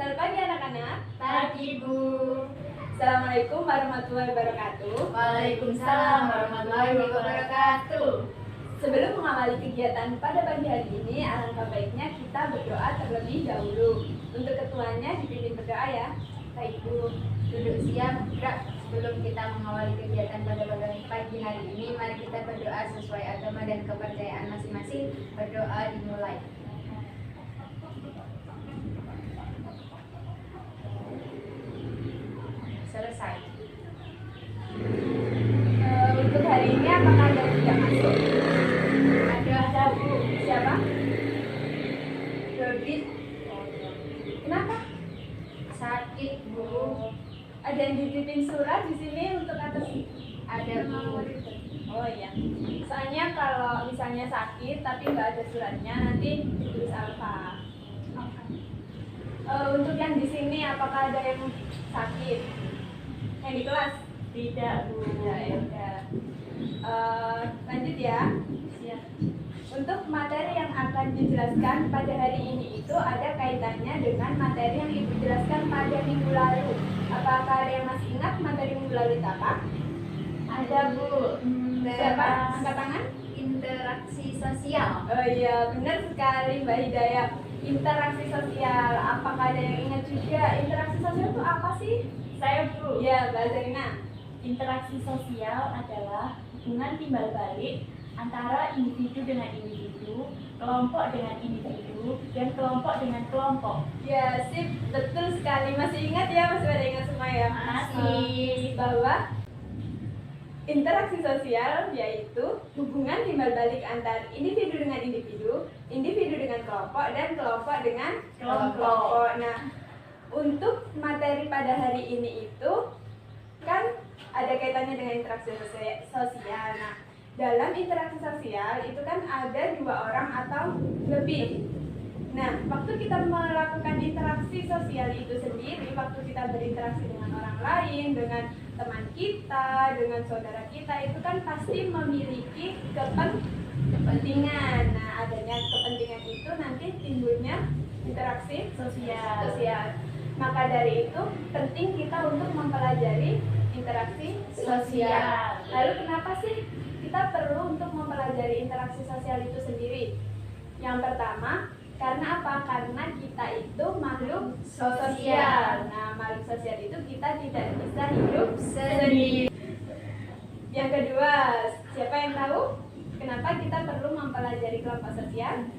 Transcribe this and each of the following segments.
Selamat pagi anak-anak. Pagi Bu. Assalamualaikum warahmatullahi wabarakatuh. Waalaikumsalam warahmatullahi wabarakatuh. Sebelum mengawali kegiatan pada pagi hari ini, alangkah baiknya kita berdoa terlebih dahulu. Untuk ketuanya dipimpin berdoa ya. Baik Bu, duduk siap gerak. Sebelum kita mengawali kegiatan pada pagi hari ini, mari kita berdoa sesuai agama dan kepercayaan masing-masing. Berdoa dimulai. Selesai. Untuk hari ini apakah ada yang tidak masuk? Ada Bu. Siapa? Dodit. Kenapa? Sakit Bu. Ada yang dititipin surat di sini untuk atas Ada Bu. Oh iya. Soalnya kalau misalnya sakit tapi nggak ada suratnya nanti ditulis apa? Untuk yang di sini apakah ada yang sakit? Yang di kelas? Tidak Bu. Ya udah. Lanjut ya. Siap. Untuk materi yang akan dijelaskan pada hari ini itu ada kaitannya dengan materi yang Ibu jelaskan pada minggu lalu. Apakah ada yang masih ingat materi minggu lalu itu apa? Ada Bu. Siapa? Angkat tangan. Interaksi sosial. Oh iya, benar sekali Mbak Hidayah. Interaksi sosial. Apakah ada yang ingat juga interaksi sosial itu apa sih? Saya Bu. Ya, Mbak Zarina. Interaksi sosial adalah hubungan timbal balik antara individu dengan individu, kelompok dengan individu, dan kelompok dengan kelompok. Ya, sip, betul sekali. Masih ingat ya? Masih pada ingat semua ya? Masih. Bahwa interaksi sosial yaitu hubungan timbal balik antar individu dengan individu, individu dengan kelompok, dan kelompok dengan kelompok. Nah, untuk materi pada hari ini itu kan ada kaitannya dengan interaksi sosial. Nah, dalam interaksi sosial itu kan ada dua orang atau lebih. Nah, waktu kita melakukan interaksi sosial itu sendiri, waktu kita berinteraksi dengan orang lain, dengan teman kita, dengan saudara kita, itu kan pasti memiliki kepentingan. Nah, adanya kepentingan itu nanti timbulnya interaksi sosial. Maka dari itu penting kita untuk mempelajari interaksi sosial. Lalu kenapa sih kita perlu untuk mempelajari interaksi sosial itu sendiri? Yang pertama, karena apa? Karena kita itu makhluk sosial. Nah, makhluk sosial itu kita tidak bisa hidup sendiri. Yang kedua, siapa yang tahu kenapa kita perlu mempelajari kelompok sosial?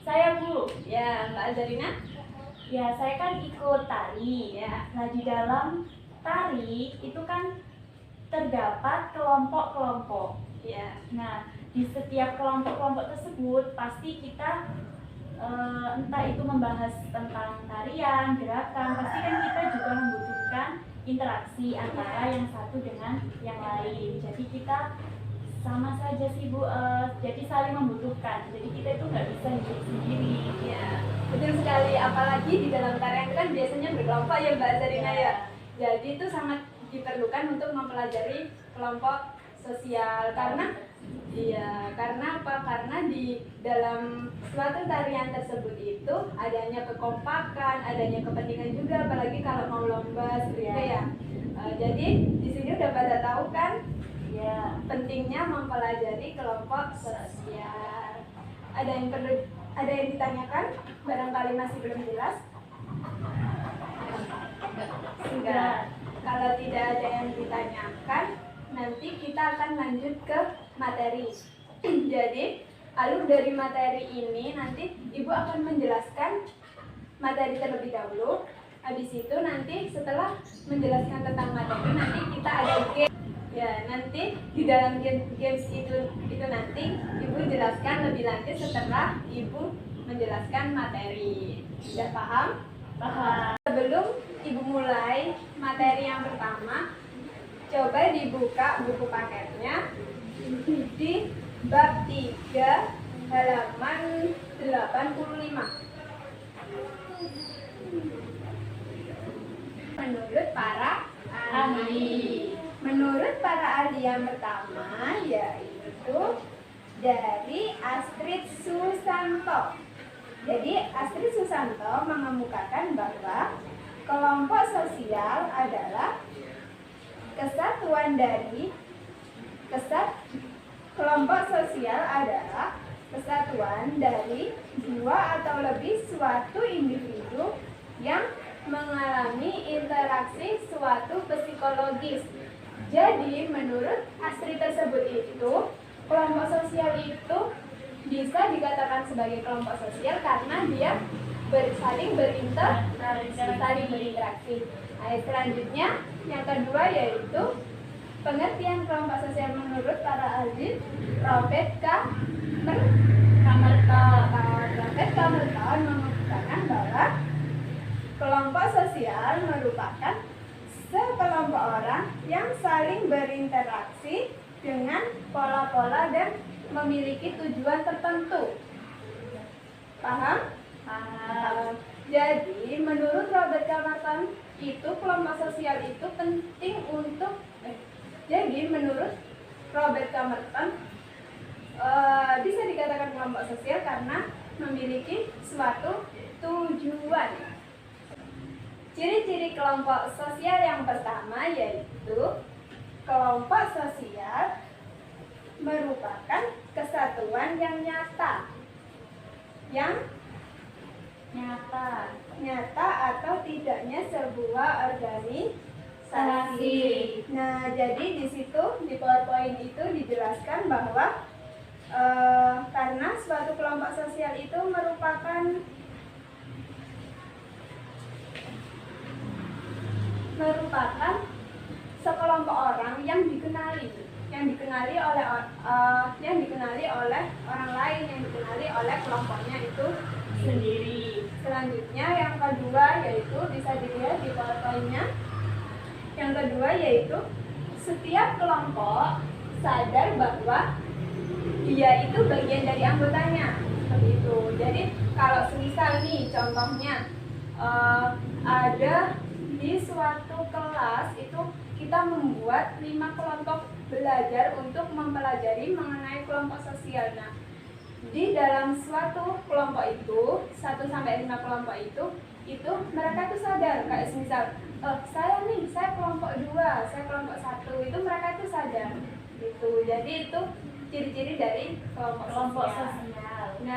Saya Bu. Ya, Mbak Azarina. Ya, saya kan ikut tari. Ya. Nah, di dalam tari itu kan terdapat kelompok-kelompok. Ya. Nah, di setiap kelompok-kelompok tersebut pasti kita entah itu membahas tentang tarian, gerakan, pasti kan kita juga membutuhkan interaksi antara yang satu dengan yang lain. Jadi kita sama saja sih Bu, jadi saling membutuhkan. Jadi kita itu nggak bisa hidup sendiri. Ya, betul sekali. Apalagi di dalam tarian itu kan biasanya berkelompok ya Mbak Zarina ya. Jadi itu sangat diperlukan untuk mempelajari kelompok sosial karena apa? Karena di dalam suatu tarian tersebut itu adanya kekompakan, adanya kepentingan juga, apalagi kalau mau lomba seperti itu ya. Jadi di sini udah pada tahu kan? Ya, pentingnya mempelajari kelompok sosial. Ada yang ditanyakan? Barangkali masih belum jelas? Enggak. Kalau tidak ada yang ditanyakan, nanti kita akan lanjut ke materi. Jadi, alur dari materi ini nanti Ibu akan menjelaskan materi terlebih dahulu. Habis itu nanti setelah menjelaskan tentang materi, nanti kita ada game. Ya, nanti di dalam games itu nanti Ibu jelaskan lebih lanjut setelah Ibu menjelaskan materi. Sudah paham? Paham. Sebelum Ibu mulai materi yang pertama, coba dibuka buku paketnya di bab 3 halaman 85. Menurut para ahli. Menurut para ahli yang pertama yaitu dari Astrid Susanto. Jadi Astrid Susanto mengemukakan bahwa kelompok sosial adalah kelompok sosial adalah kesatuan dari dua atau lebih suatu individu yang mengalami interaksi suatu psikologis. Jadi menurut Astrid tersebut itu kelompok sosial itu bisa dikatakan sebagai kelompok sosial karena dia saling berinteraksi. Nah, selanjutnya yang kedua yaitu pengertian kelompok sosial menurut para ahli. Robert Camerton mengungkapkan bahwa kelompok sosial merupakan sekelompok orang yang saling berinteraksi dengan pola-pola dan memiliki tujuan tertentu. Paham? Jadi menurut Robert Camerton itu kelompok sosial itu penting untuk jadi menurut Robert Camerton bisa dikatakan kelompok sosial karena memiliki suatu tujuan. Ciri-ciri kelompok sosial yang pertama yaitu kelompok sosial merupakan kesatuan yang nyata atau tidaknya sebuah organisasi. Nah, jadi di situ di PowerPoint itu dijelaskan bahwa karena suatu kelompok sosial itu merupakan sekelompok orang yang dikenali oleh orang lain, yang dikenali oleh kelompoknya itu sendiri. Selanjutnya yang kedua yaitu bisa dilihat di PowerPoint-nya. Yang kedua yaitu setiap kelompok sadar bahwa dia itu bagian dari anggotanya. Seperti itu. Jadi kalau semisal nih contohnya ada di suatu kelas itu kita membuat 5 kelompok belajar untuk mempelajari mengenai kelompok sosial. Nah, di dalam suatu kelompok itu 1-5 kelompok itu mereka tuh sadar kayak semisal saya kelompok 2, saya kelompok 1 itu mereka itu sadar gitu. Jadi itu ciri-ciri dari kelompok sosial. Nah,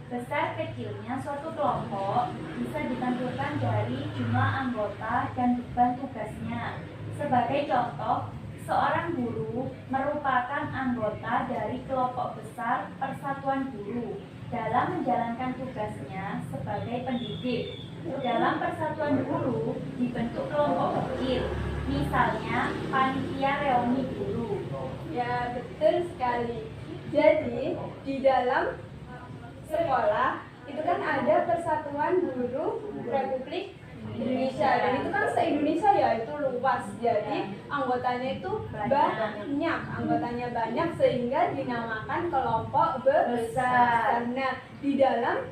besar kecilnya suatu kelompok bisa ditentukan dari jumlah anggota dan beban tugasnya. Sebagai contoh, seorang guru merupakan anggota dari kelompok besar Persatuan Guru dalam menjalankan tugasnya sebagai pendidik. Dalam Persatuan Guru dibentuk kelompok kecil, misalnya panitia reuni guru. Ya, betul sekali. Jadi, di dalam sekolah itu kan ada Persatuan Guru Republik Indonesia, dan itu kan se-Indonesia ya, itu luas. Jadi anggotanya itu banyak sehingga dinamakan kelompok besar. Nah, di dalam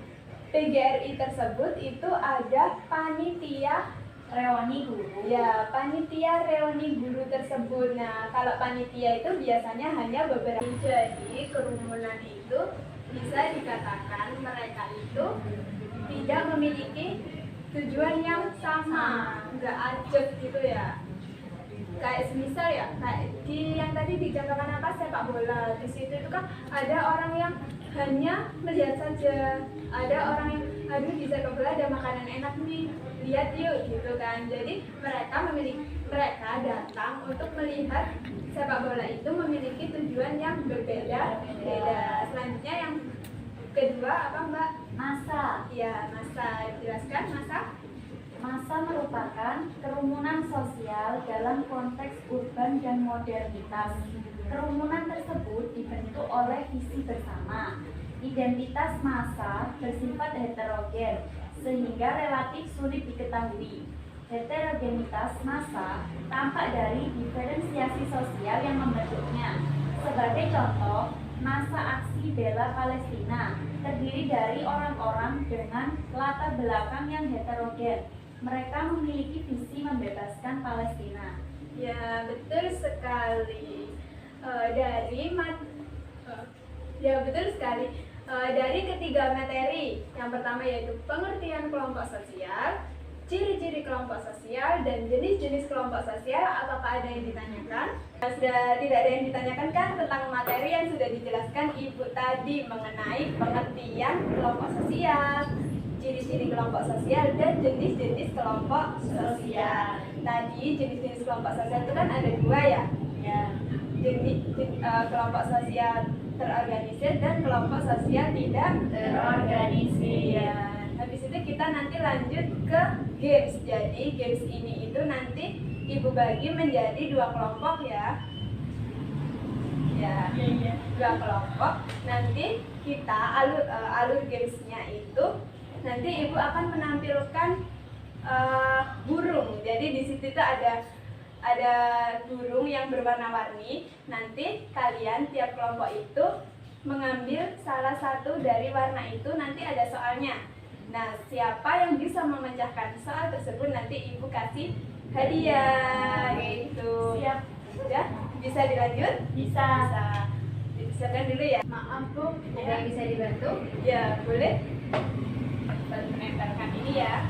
PGRI tersebut itu ada panitia reuni guru. Ya, panitia reuni guru tersebut. Nah, kalau panitia itu biasanya hanya beberapa. Jadi kerumunan itu bisa dikatakan mereka itu tidak memiliki tujuan yang sama, nggak ajak gitu ya. Kayak semisal ya, kayak di yang tadi dicontohkan apa, sepak bola. Di situ itu kan ada orang yang hanya melihat saja, ada orang yang aduh di sepak bola ada makanan enak nih, lihat yuk gitu kan. Jadi mereka datang untuk melihat sepak bola itu memiliki tujuan yang berbeda. Selanjutnya yang kedua apa Mbak? Massa. Ya, massa. Jelaskan massa. Massa merupakan kerumunan sosial dalam konteks urban dan modernitas. Kerumunan tersebut dibentuk oleh visi bersama. Identitas massa bersifat heterogen, sehingga relatif sulit diketahui. Heterogenitas massa tampak dari diferensiasi sosial yang membentuknya. Sebagai contoh, massa aksi bela Palestina terdiri dari orang-orang dengan latar belakang yang heterogen. Mereka memiliki visi membebaskan Palestina. Ya, betul sekali. Betul sekali. dari ketiga materi. Yang pertama yaitu pengertian kelompok sosial, ciri-ciri kelompok sosial, dan jenis-jenis kelompok sosial. Apakah ada yang ditanyakan? Sudah tidak ada yang ditanyakan kan tentang materi yang sudah dijelaskan Ibu tadi mengenai pengertian kelompok sosial, ciri-ciri kelompok sosial, dan jenis-jenis kelompok sosial. Tadi jenis-jenis kelompok sosial itu kan ada dua ya. Ya. Kelompok sosial terorganisir dan kelompok sosial tidak terorganisir. Habis itu kita nanti lanjut ke games. Jadi games ini itu nanti Ibu bagi menjadi dua kelompok ya. Ya, dua kelompok. Nanti kita alur gamesnya itu nanti Ibu akan menampilkan burung. Jadi di situ tuh ada burung yang berwarna-warni. Nanti kalian tiap kelompok itu mengambil salah satu dari warna itu, nanti ada soalnya. Nah, siapa yang bisa memecahkan soal tersebut nanti Ibu kasih hadiah gitu. Siap. Sudah? Bisa dilanjut? Bisa. Silakan dulu ya. Maaf Bu, ada yang bisa dibantu? Ya, boleh. Bantu menempelkan ini ya.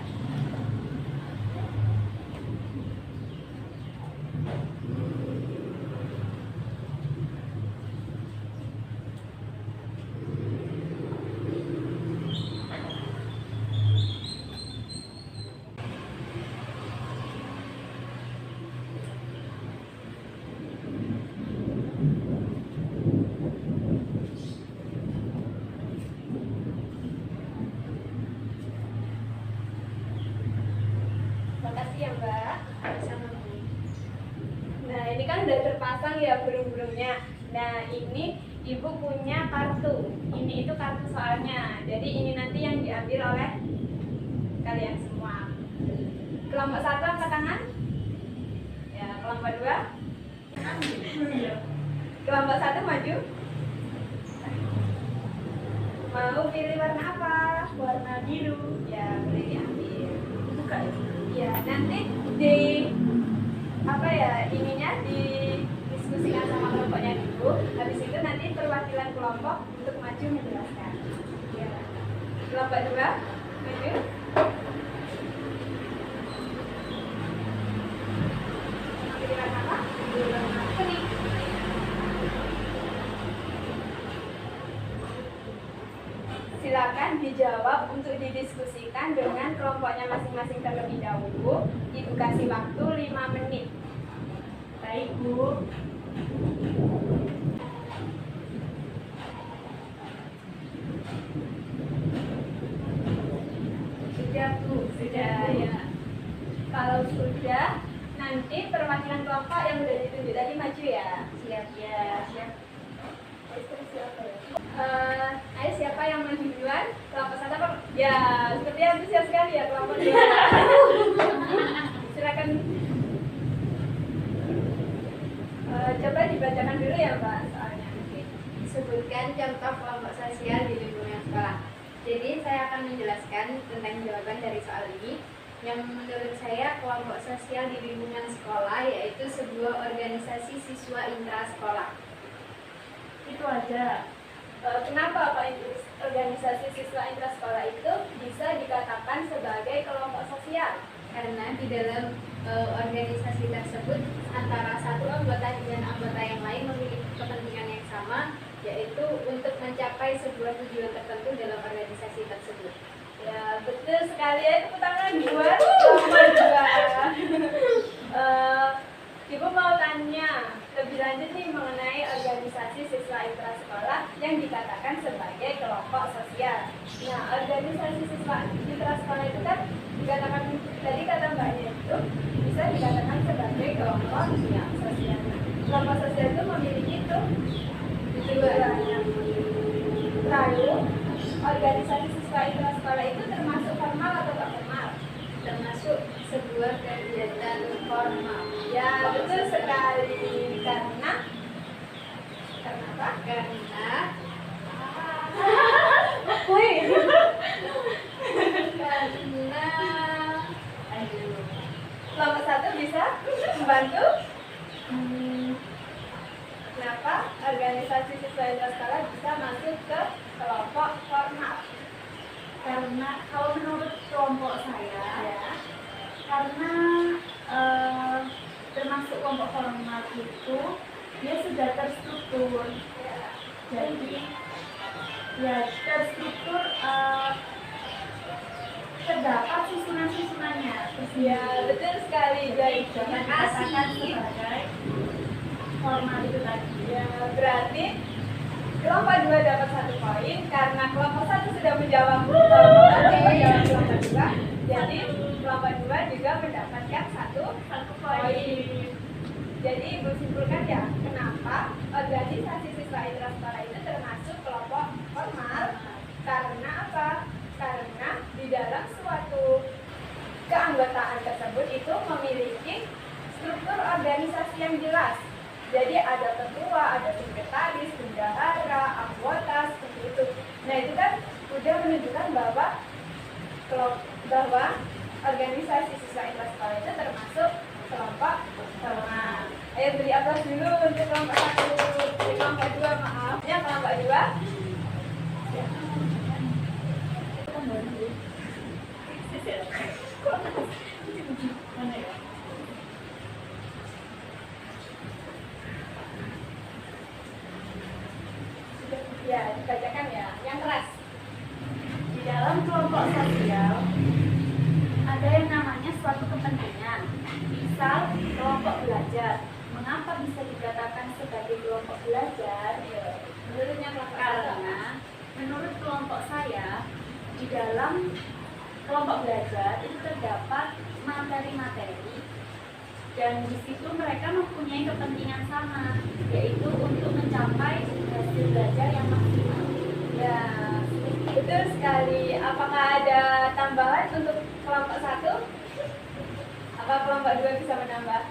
Makasih ya Mbak. Sama Bu. Nah ini kan udah terpasang ya burung-burungnya. Nah ini Ibu punya kartu. Ini itu kartu soalnya. Jadi ini nanti yang diambil oleh kalian semua. Kelompok 1 angkat tangan. Ya, kelompok 2. Kelompok 1 maju. Mau pilih warna apa? Warna biru. Ya, boleh diambil. Buka itu. Ya, nanti di apa ya ininya didiskusikan sama kelompoknya dulu. Habis itu nanti perwakilan kelompok untuk maju menjelaskan. Ya. Kelompok 2 maju. Pilih warna apa? Pilih warna kuning. Silakan dijawab untuk didiskusikan dengan kelompoknya masing-masing terlebih dahulu. Ibu kasih waktu 5 menit. Baik, Bu. Sudah Bu, sudah ya. Kalau sudah, nanti perwakilan kelompok yang sudah ditunjuk tadi maju ya. Siap. Ya, siap. Ayo siapa yang maju duluan? Kelompok 1 apa? Ya, seperti antusias sekali ya kelompok 2. Silakan. Coba dibacakan dulu ya Mbak soalnya. Sebutkan contoh kelompok sosial di lingkungan sekolah. Jadi saya akan menjelaskan tentang jawaban dari soal ini. Yang menurut saya kelompok sosial di lingkungan sekolah yaitu sebuah organisasi siswa intrasekolah. Itu aja. Kenapa Pak organisasi siswa intrasekolah itu bisa dikatakan sebagai kelompok sosial? Karena di dalam organisasi tersebut antara satu anggota dan anggota yang lain memiliki kepentingan yang sama, yaitu untuk mencapai sebuah tujuan tertentu dalam organisasi tersebut. Ya betul sekali ya, tepuk tangan buat kelompok 2. Ibu mau tanya lebih lanjut nih mengenai organisasi siswa intrasekolah yang dikatakan sebagai kelompok sosial. Nah, organisasi siswa intrasekolah itu kan dikatakan tadi kata Mbaknya itu bisa dikatakan sebagai kelompok sosial. Kelompok sosial itu memiliki tujuan. Lalu organisasi siswa intrasekolah itu termasuk formal atau tak formal? Termasuk sebuah kegiatan formal. Ya betul sekali. Karena apa? Karena kelompok 1 bisa membantu. Kenapa organisasi siswa intrasekolah bisa masuk ke kelompok Karena kalau menurut kelompok saya, Ya. karena termasuk kelompok formal itu dia sudah terstruktur. Jadi ya terstruktur, terdapat susunan-susunannya. Ya, betul sekali. Jadi Jangan dikatakan sebagai formal itu tadi. ya, berarti kelompok 2 dapat 1 poin karena kelompok 1 sudah menjawab kelompok 2. Jadi kelompok 2 juga mendapatkan 1 poin. Jadi Ibu simpulkan ya, kenapa organisasi siswa intrasekolah itu termasuk kelompok formal? Karena apa? Karena di dalam suatu keanggotaan tersebut itu memiliki struktur organisasi yang jelas. Jadi ada ketua, ada sekretaris, bendahara, anggota, seperti itu. Nah itu kan udah menunjukkan bahwa organisasi siswa intrasekolah itu termasuk kelompok formal. Ayo beri aplaus dulu untuk kelompok 1, kelompok 2 maaf. Ya kelompok 2. Mana ya? Ya, dibacakan ya, yang keras. Di dalam kelompok sosial ada yang namanya suatu kepentingan. Misal kelompok belajar. Mengapa bisa dikatakan sebagai kelompok belajar? Menurutnya kelompok Karena menurut kelompok saya di dalam kelompok belajar itu terdapat materi-materi dan di situ mereka mempunyai kepentingan sama, yaitu untuk mencapai hasil belajar yang maksimal. Ya, betul sekali. Apakah ada tambahan untuk kelompok 1? Apa kelompok 2 bisa menambah?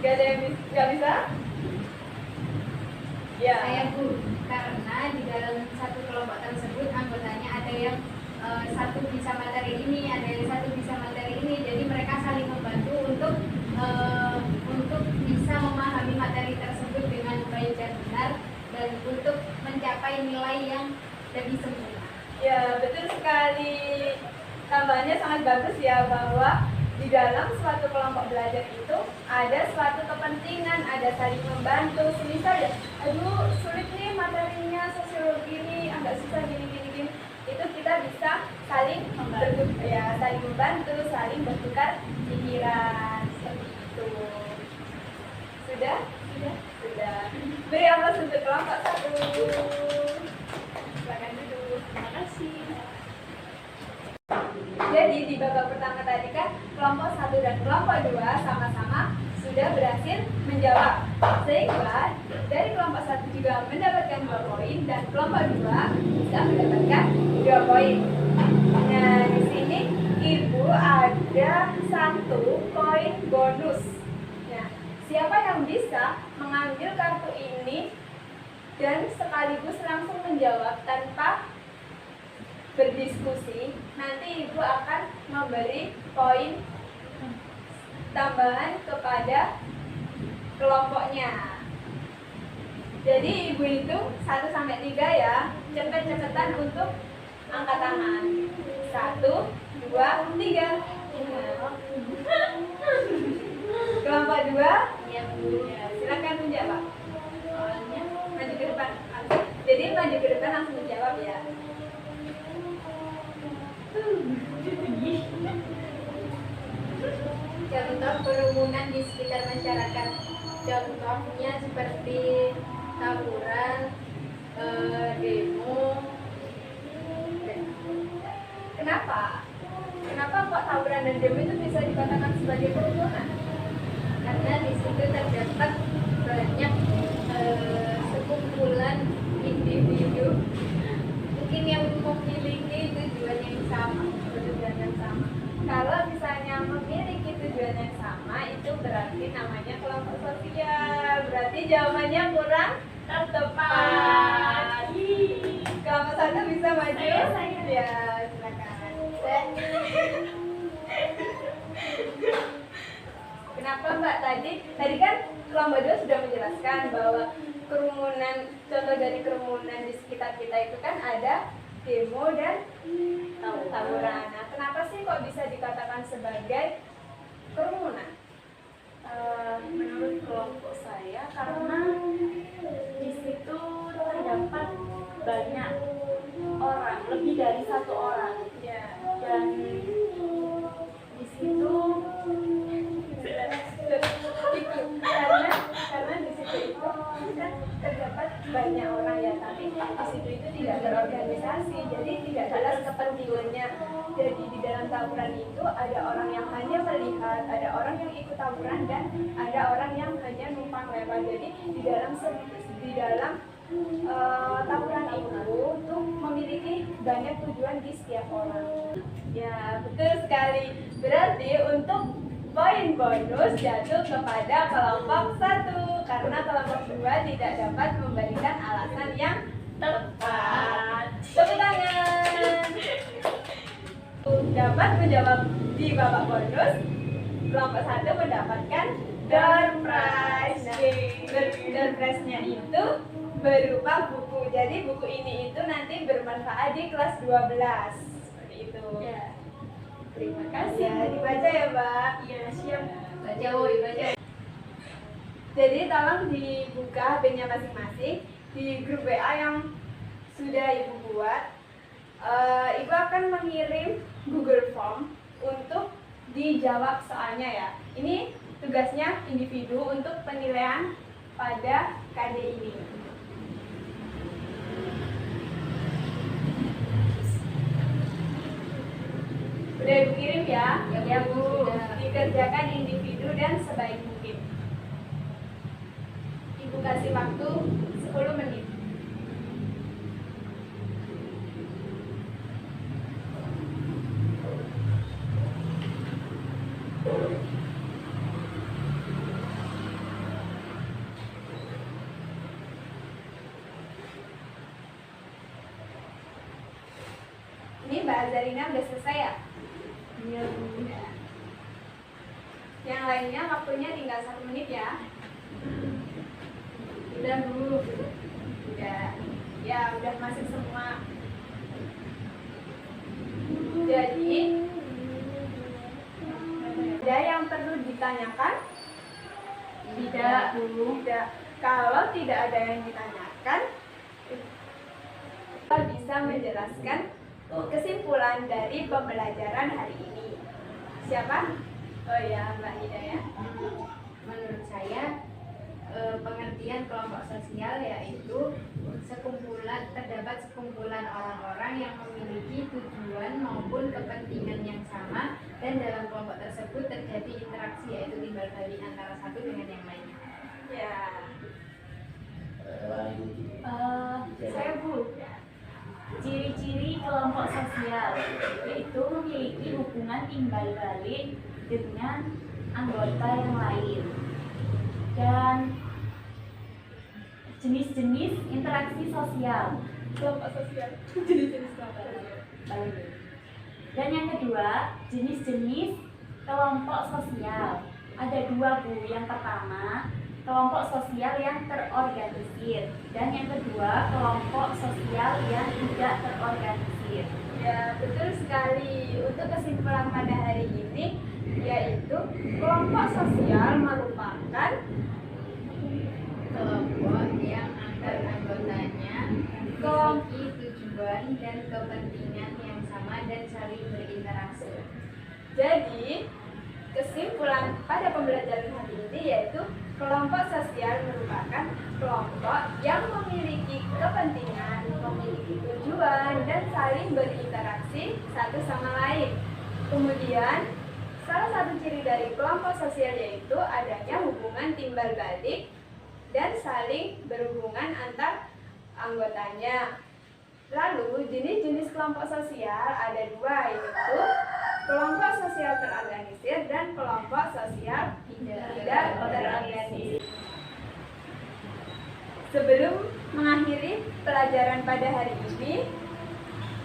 Gak ada yang bisa? Ya. Saya Bu, karena di dalam satu kelompok tersebut anggotanya ada yang satu bisa materi ini, ada yang satu bisa materi ini, jadi mereka saling membantu untuk bisa memahami materi tersebut dengan baik dan benar dan untuk mencapai nilai yang lebih sempurna. Ya, betul sekali. Tambahannya sangat bagus ya, bahwa di dalam suatu kelompok belajar itu ada suatu kepentingan, ada saling membantu. Semisal ya, aduh sulit nih materinya sosiologi ini, agak susah gini. Itu kita bisa saling saling membantu, saling bertukar pikiran seperti itu. Sudah? Sudah. Beri aplaus untuk kelompok 1. Silakan duduk. Terima kasih. Jadi di babak pertama tadi kan kelompok 1 dan kelompok 2 sama-sama sudah berhasil menjawab. Sehingga dari kelompok 1 juga mendapatkan 2 poin dan kelompok 2 bisa mendapatkan 2 poin. Nah, di sini Ibu ada 1 poin bonus. Nah, siapa yang bisa mengambil kartu ini dan sekaligus langsung menjawab tanpa berdiskusi, nanti Ibu akan memberi poin tambahan kepada kelompoknya. Jadi Ibu hitung 1 sampai 3 ya. Cepet-cepetan untuk angkat tangan. 1, 2, 3. Kelompok 2, Ya Bu, ya, silakan menjawab. Maju ke depan. Jadi maju ke depan langsung menjawab ya. Contoh kerumunan di sekitar masyarakat. Contohnya seperti tawuran, demo. Kenapa? Kenapa kok tawuran dan demo itu bisa dikatakan sebagai kerumunan? karena di situ terdapat banyak sekumpulan individu mungkin yang memiliki tujuan yang sama. Kalau misalnya memiliki tujuan yang sama, itu berarti namanya kelompok sosial. Berarti jawabannya kurang tepat. Kelompok 1 bisa maju? Saya. Ya, silakan. Kenapa Mbak tadi kan kelompok 2 sudah menjelaskan bahwa kerumunan, contoh dari kerumunan di sekitar kita itu kan ada demo dan tawuran. Nah, kenapa sih kok bisa dikatakan sebagai kerumunan? Menurut kelompok saya karena di situ terdapat banyak orang, lebih dari satu orang, Ya, dan di situ karena di situ itu kan terdapat banyak orang ya, tapi di situ itu tidak terorganisasi, jadi tidak jelas kepentingannya. Jadi di dalam tawuran itu ada orang yang hanya melihat, ada orang yang ikut tawuran, dan ada orang yang hanya numpang lewat. Jadi di dalam tawuran itu tuh memiliki banyak tujuan di setiap orang. Ya, betul sekali. Berarti untuk poin bonus jatuh kepada kelompok 1 karena kelompok 2 tidak dapat memberikan alasan yang tepat. Tepuk tangan. Dapat menjawab di babak bonus, kelompok 1 mendapatkan door prize. Nah, door prize-nya itu berupa buku. Jadi buku ini itu nanti bermanfaat di kelas 12. Seperti itu. ya. Terima kasih. Ya, dibaca ya, Mbak. Iya, siap. Baca, woi, baca. Jadi tolong dibuka HP-nya masing-masing di grup WA yang sudah Ibu buat. Ibu akan mengirim Google Form untuk dijawab soalnya ya. Ini tugasnya individu untuk penilaian pada KD ini. Udah Ibu kirim ya? Ya, Bu. Dikerjakan individu dan sebaik mungkin. Ibu kasih waktu 10 menit. Ini Mbak Azarina udah selesai ya? Iya, Bu. Yang lainnya waktunya tinggal 1 menit ya. Udah Bu. Udah. Ya, udah masuk semua. Jadi ada yang perlu ditanyakan? Tidak, Bu. Tidak. Kalau tidak ada yang ditanyakan, kita bisa menjelaskan kesimpulan dari pembelajaran hari ini. Siapa? Oh ya, Mbak Hidayah. Menurut saya pengertian kelompok sosial yaitu terdapat sekumpulan orang-orang yang memiliki tujuan maupun kepentingan yang sama, dan dalam kelompok tersebut terjadi interaksi yaitu timbal balik antara satu dengan yang lainnya. Ya. Saya Bu. Ciri-ciri kelompok sosial yaitu memiliki hubungan timbal balik dengan anggota yang lain, dan jenis-jenis interaksi sosial. Kelompok sosial. Jenis-jenis kelompok sosial. Dan yang kedua, jenis-jenis kelompok sosial. Ada 2 Bu. Yang pertama, kelompok sosial yang terorganisir, dan yang kedua, kelompok sosial yang tidak terorganisir. Ya, betul sekali. Untuk kesimpulan pada hari ini, yaitu kelompok sosial merupakan Kelompok yang antar anggotanya memiliki tujuan dan kepentingan yang sama dan saling berinteraksi. Jadi, kesimpulan pada pembelajaran hari ini yaitu kelompok sosial merupakan kelompok yang memiliki kepentingan, memiliki tujuan, dan saling berinteraksi satu sama lain. Kemudian, salah satu ciri dari kelompok sosial yaitu adanya hubungan timbal balik dan saling berhubungan antar anggotanya. Lalu, jenis-jenis kelompok sosial ada 2, yaitu kelompok sosial terorganisir dan kelompok sosial tidak terorganisir. Sebelum mengakhiri pelajaran pada hari ini,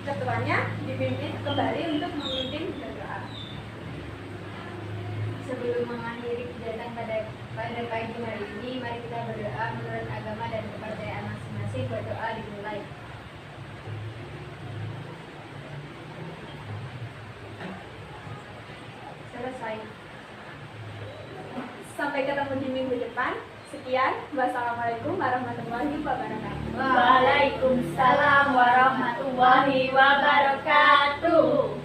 ketuanya dipimpin kembali untuk memimpin berdoa. Sebelum mengakhiri kegiatan pada pagi hari ini, mari kita berdoa menurut agama dan kepercayaan masing-masing. Berdoa dimulai. Selesai. Sampai ketemu di minggu depan. Sekian, wassalamualaikum warahmatullahi wabarakatuh. Waalaikumsalam warahmatullahi wabarakatuh.